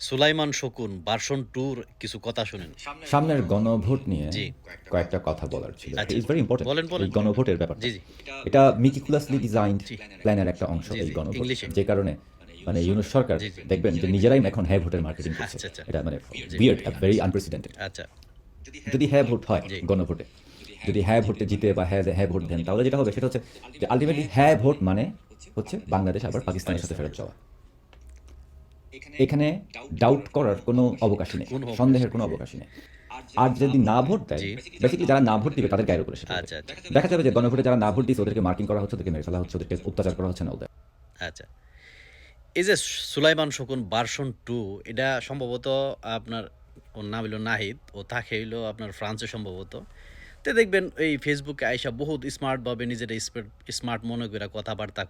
সুলাইমান শকুন ভার্সন 2 কিছু কথা শুনেন। সামনের গণভোট নিয়ে জি। কয়েকটা কথা বলার ছিল। আচ্ছা। ইটস ভেরি ইম্পোর্টেন্ট বলেন, এই বলেন। গণভোটের ব্যাপারটা। জি, জি। এটা meticulously designed জি, প্ল্যানের একটা অংশ জি, এই জি। গণভোট। ইংলিশে। যে কারণে মানে ইউনূস সরকার জি, জি। দেখবেন যে নিজেরাই এখন হ্যাঁ ভোটের মার্কেটিং করছে। আচ্ছা, আচ্ছা। এটা মানে জি। weird, very unprecedented. আচ্ছা। যদি হ্যাঁ ভোট হয় জি। গণভোটে, যদি হ্যাঁ ভোটে জিতে বা হ্যাঁ ভোট দেন, তাহলে যেটা হবে সেটা হচ্ছে যে আল্টিমেটলি হ্যাঁ ভোট মানে হচ্ছে বাংলাদেশ আবার পাকিস্তানের সাথে ফেরত যাওয়া। এখানে ডাউট করার কোনো অবকাশই নেই, কোনো অবকাশ সন্দেহের কোনো অবকাশই নেই। আর যদি না ভোট দেয়, জি। বেসিক্যালি যারা না ভোট দিবে তাদের গায়ের উপরে সেটা হবে। আচ্ছা, আচ্ছা। দেখা যাবে যে গণভোটে যারা না ভোট দিয়েছে ওদেরকে মার্কিং করা হচ্ছে, ওদেরকে মেরে ফেলা হচ্ছে, ওদেরকে অত্যাচার করা হচ্ছে না ওদের। আচ্ছা। এই যে সুলাইমান শকুন ভার্সন 2 এটা সম্ভবত আপনার ওর নাম হইলো নাহিদ, ও থাকে হইলো আপনার ফ্রান্সে সম্ভবত। তো দেখবেন এই ফেসবুকে আইসা বহুত স্মার্টভাবে নিজেরা স্মার্ট মনে করে কথাবার্তা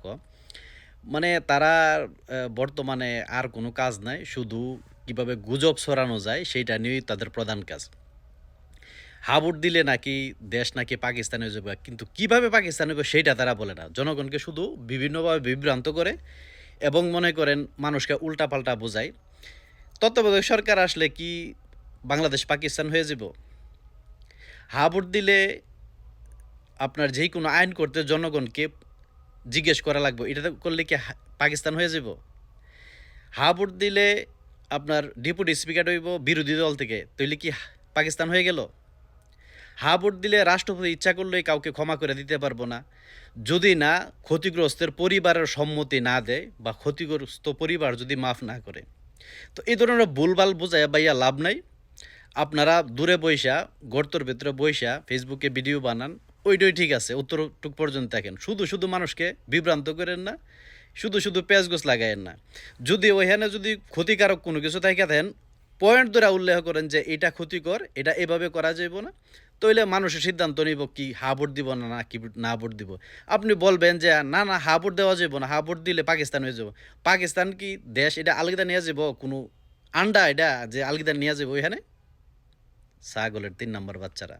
মানে তারা বর্তমানে আর কোনো কাজ নাই, শুধু কিভাবে গুজব ছড়ানো যায় সেইটা নিয়েই তাদের প্রধান কাজ। হাবুট দিলে নাকি দেশ নাকি পাকিস্তান হয়ে যাবে, কিন্তু কিভাবে পাকিস্তান হবে সেইটা তারা বলে না। জনগণকে শুধু বিভিন্নভাবে বিভ্রান্ত করে এবং মনে করেন মানুষকে উল্টাপাল্টা বোঝায়। তত্ত্বাবধায়ক সরকার আসলে কি বাংলাদেশ পাকিস্তান হয়ে যাব? হাবুট দিলে আপনার যেই কোনো আইন করতে জনগণকে জিজ্ঞেস করা লাগবে, এটা করলে কি পাকিস্তান হয়ে যাব? হাবুট দিলে আপনার ডেপুটি স্পিকার হইব বিরোধী দল থেকে, তাইলে কি পাকিস্তান হয়ে গেল? ভোট দিলে রাষ্ট্রপতি ইচ্ছা করলেই কাউকে ক্ষমা করে দিতে পারবো না, যদি না ক্ষতিগ্রস্তের পরিবারের সম্মতি না দেয় বা ক্ষতিগ্রস্ত পরিবার যদি মাফ না করে। তো এই ধরনের ভুলভাল বোঝায় বাইয়া লাভ নাই। আপনারা দূরে বইসা গর্তর ভেতরে বইসা ফেসবুকে ভিডিও বানান, ওইটাই ঠিক আছে, উত্তরটুক পর্যন্ত থাকেন। শুধু শুধু মানুষকে বিভ্রান্ত করেন না, শুধু শুধু পেঁয়াজগোছ লাগায়েন না। যদি ওইখানে যদি ক্ষতিকারক কোনো কিছু থাকে দেন, পয়েন্ট ধরে উল্লেখ করেন যে এটা ক্ষতিকর, এটা এভাবে করা যাইব না, তাইলে মানুষের সিদ্ধান্ত নিব কি হা ভোট দিব না কি না ভোট দিব। আপনি বলবেন যে না না হা ভোট দেওয়া যাব না, হা ভোট দিলে পাকিস্তান হয়ে যাব। পাকিস্তান কি দেশ? এটা আলগিদা নিয়ে যাব কোনো আন্ডা? এটা যে আলগিদা নিয়ে যাব ওইখানে? ছাগলের 3 নম্বর বাচ্চারা।